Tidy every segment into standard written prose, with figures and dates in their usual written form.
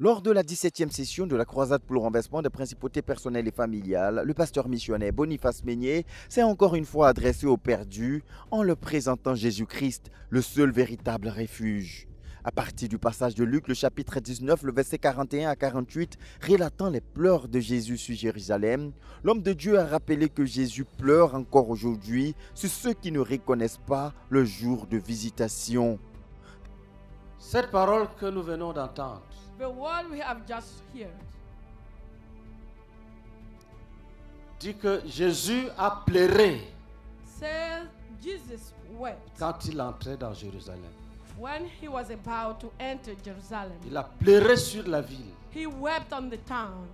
Lors de la 17e session de la croisade pour le renversement des principautés personnelles et familiales, le pasteur missionnaire Boniface Meignier s'est encore une fois adressé aux perdus en leur présentant Jésus-Christ, le seul véritable refuge. À partir du passage de Luc, le chapitre 19, le verset 41 à 48, relatant les pleurs de Jésus sur Jérusalem, l'homme de Dieu a rappelé que Jésus pleure encore aujourd'hui sur ceux qui ne reconnaissent pas le jour de visitation. Cette parole que nous venons d'entendre, the word we have just heard, dit que Jésus a pleuré says Jesus wept quand il entrait dans Jérusalem. when he was about to enter Jerusalem. Il a pleuré sur la ville. He wept on the town.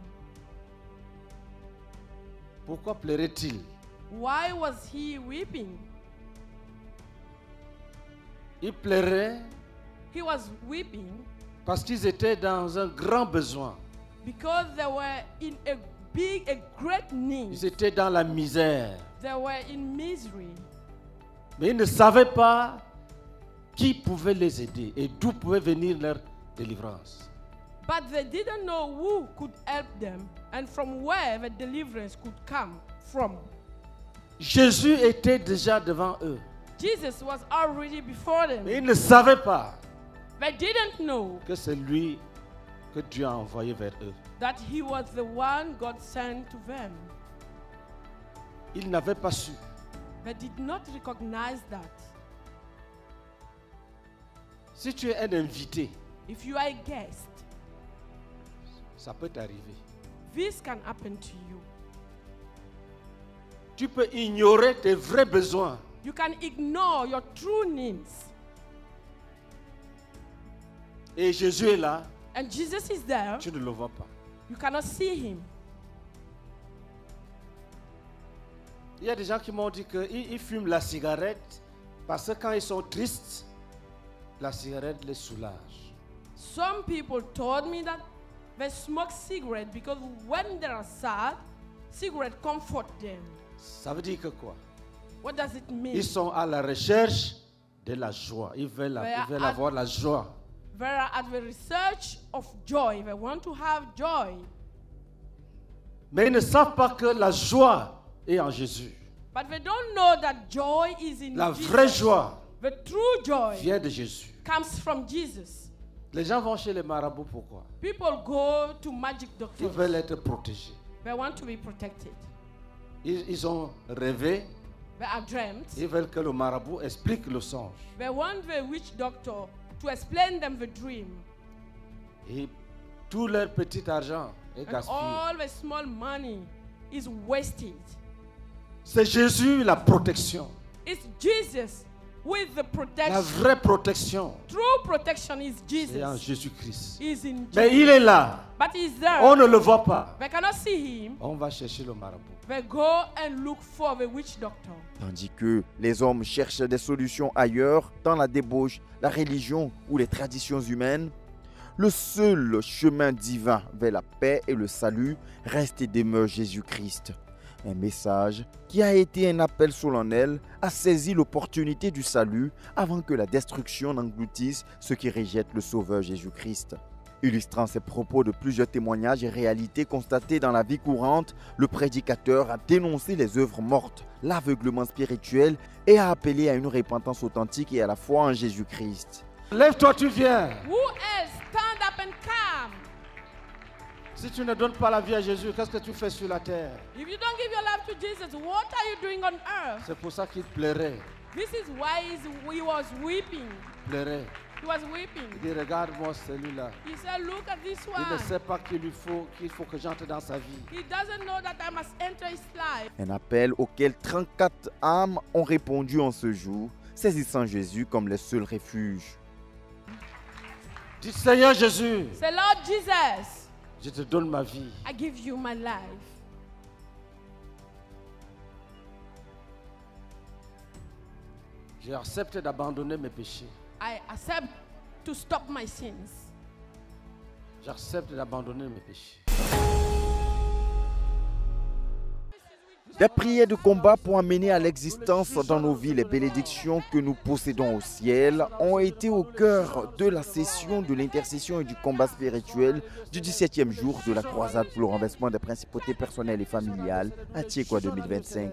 Pourquoi pleurait-il? Why was he weeping? Il pleurait He was weeping parce qu'ils étaient dans un grand besoin. because they were in a great need. Ils étaient dans la misère. They were in misery. Mais ils ne savaient pas qui pouvait les aider et d'où pouvait venir leur délivrance. But they didn't know who could help them and from where the deliverance could come from. Jésus était déjà devant eux. Jesus was already before them. Mais ils ne savaient pas They didn't know que c'est lui que Dieu a envoyé vers eux. that he was the one God sent to them. Ils n'avaient pas su. They did not recognize that. Si tu es un invité, If you are a guest, ça peut t'arriver. this can happen to you. Tu peux ignorer tes vrais besoins. You can ignore your true needs. Et Jésus est là, And Jesus is there. tu ne le vois pas. You cannot see him. Il y a des gens qui m'ont dit qu'ils fument la cigarette parce que quand ils sont tristes, la cigarette les soulage. Some people told me that they smoke cigarette because when they are sad, cigarette comfort them. Ça veut dire que quoi? What does it mean? Ils sont à la recherche de la joie. Ils veulent avoir la joie. They are at the research of joy. They want to have joy. Mais ils ne savent pas que la joie est en Jésus. But they don't know that joy is in La Jesus. vraie joie The true joy vient de Jésus. comes from Jesus. Les gens vont chez les marabouts, pourquoi? People go to magic Ils doctors. veulent être protégés. They want to be protected. Ils ont rêvé, They are dreamt. ils veulent que le marabout explique le songe. They want the witch doctor to explain them the dream. Et tout leur petit argent est And gaspillé. all the small money is wasted. C'est Jésus la protection. It's Jesus with the La protection. vraie protection, True protection is c'est en Jesus. Jésus-Christ. Is in Mais Jesus. il est là. But he's there. On ne le voit pas. They cannot see him. On va chercher le marabout. They go and look for the witch doctor. Tandis que les hommes cherchent des solutions ailleurs, dans la débauche, la religion ou les traditions humaines, le seul chemin divin vers la paix et le salut reste et demeure Jésus-Christ. Un message qui a été un appel solennel à saisir l'opportunité du salut avant que la destruction n'engloutisse ceux qui rejettent le Sauveur Jésus-Christ. Illustrant ses propos de plusieurs témoignages et réalités constatées dans la vie courante, le prédicateur a dénoncé les œuvres mortes, l'aveuglement spirituel et a appelé à une repentance authentique et à la foi en Jésus-Christ. Lève-toi, tu viens. Who else stand up and come? Si tu ne donnes pas la vie à Jésus, qu'est-ce que tu fais sur la terre? If you don't give your life to Jesus, what are you doing on earth? C'est pour ça qu'il pleurait. This is why he was weeping. Pleurait. He was weeping. Il dit, regarde-moi celui-là. He said, look at this Il ne one. sait pas qu'il faut que j'entre dans sa vie. He doesn't know that I must enter his life. Un appel auquel 34 âmes ont répondu en ce jour, saisissant Jésus comme le seul refuge. Dis, Seigneur Jésus, Say, Lord Jesus, je te donne ma vie. I give you my life. J'accepte d'abandonner mes péchés. I accept to stop my sins. J'accepte d'abandonner mes péchés. Des prières de combat pour amener à l'existence dans nos vies les bénédictions que nous possédons au ciel ont été au cœur de la session de l'intercession et du combat spirituel du 17e jour de la croisade pour le renversement des principautés personnelles et familiales à Tiekwa 2025.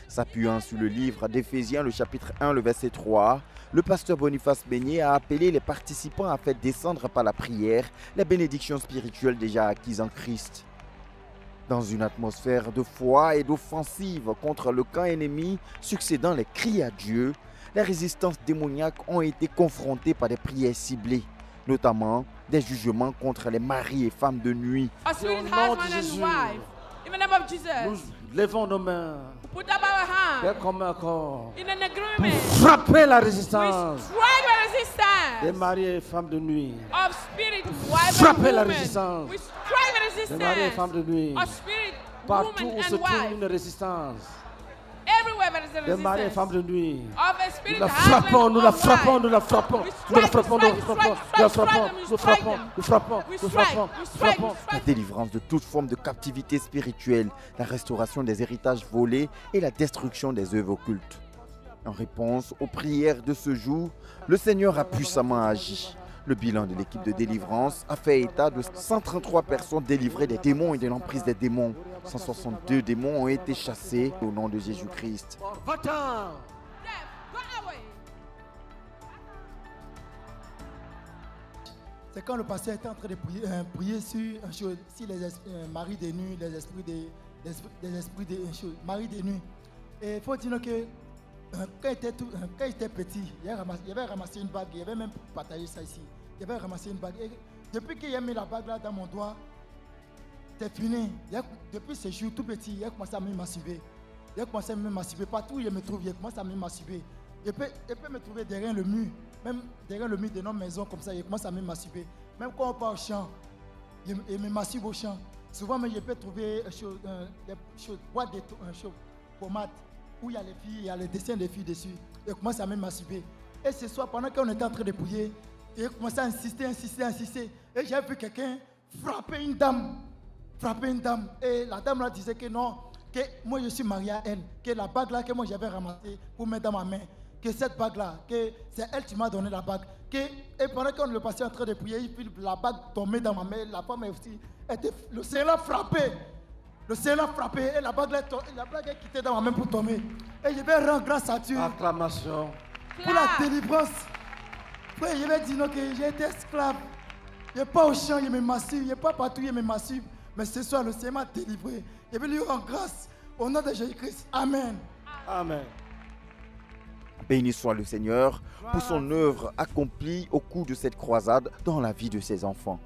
S'appuyant sur le livre d'Éphésiens, le chapitre 1, le verset 3, le pasteur Boniface Beignet a appelé les participants à faire descendre par la prière les bénédictions spirituelles déjà acquises en Christ. Dans une atmosphère de foi et d'offensive contre le camp ennemi, succédant les cris à Dieu, les résistances démoniaques ont été confrontées par des prières ciblées, notamment des jugements contre les maris et femmes de nuit. Husband, Au nom de husband Jésus. and wife. In the name of Jesus. Nous levons nos mains. Put up our hands. Dès comme un corps. In an agreement. Frapper la We résistance strike the des resistance maris et femmes de nuit. of spirit, wife Frapper and la woman. résistance We strike the des maris et femmes resistance de nuit. of spirit, Partout woman où se and trouve wife. une résistance Everywhere there is a des maris et femmes resistance de nuit. of a spirit, Nous la husband frappons, nous la or frappons, wife. nous la frappons, We nous la strike, frappons, nous la we frappons, strike, nous la strike, frappons, strike, nous we frappons, strike nous frappons, We nous strike, frappons, we nous strike, frappons. we La strike. délivrance de toute forme de captivité spirituelle, la restauration des héritages volés et la destruction des œuvres occultes. En réponse aux prières de ce jour, le Seigneur a puissamment agi. Le bilan de l'équipe de délivrance a fait état de 133 personnes délivrées des démons et de l'emprise des démons. 162 démons ont été chassés au nom de Jésus-Christ. Va-t'en. Death, go away. C'est quand le pasteur était en train de prier sur si les maris des nuits, les esprits des maris des nuits. Et il faut dire que quand il était petit, il avait ramassé une bague, il avait même partagé ça ici. Il avait ramassé une bague. Et depuis qu'il a mis la bague là dans mon doigt, c'est fini. Depuis ce jour tout petit, il a commencé à me masturber. Il a commencé à me masturber. Partout où il me trouve, il a commencé à me masturber. Il peut me trouver derrière le mur, même derrière le mur de notre maison comme ça, il commence à me masturber. Même quand on part au champ, il me masturbe au champ. Souvent, mais je peux trouver des boîtes de pommades où il y a les filles, il y a les dessins des filles dessus. Il commence à me masturber. Et ce soir, pendant qu'on était en train de prier, il commençait à insister. Et j'ai vu quelqu'un frapper une dame. Et la dame là disait que non, que moi je suis marié à elle, que la bague là que moi j'avais ramassée pour mettre dans ma main, que cette bague là, que c'est elle qui m'a donné la bague. Et pendant qu'on le passait en train de prier, la bague tombait dans ma main, la femme aussi, le Seigneur l'a frappé. Et la bague est quittée dans ma main pour tomber. Et je vais rendre grâce à Dieu Acclamation. pour la délivrance. Frère, je vais dire non, que j'ai été esclave. Je n'ai pas au champ, je me masturbe. Je n'ai pas partout, je me masturbe. Mais ce soir, le Seigneur m'a délivré. Je vais lui rendre grâce. Au nom de Jésus-Christ. Amen. Amen. Béni soit le Seigneur pour son œuvre accomplie au cours de cette croisade dans la vie de ses enfants.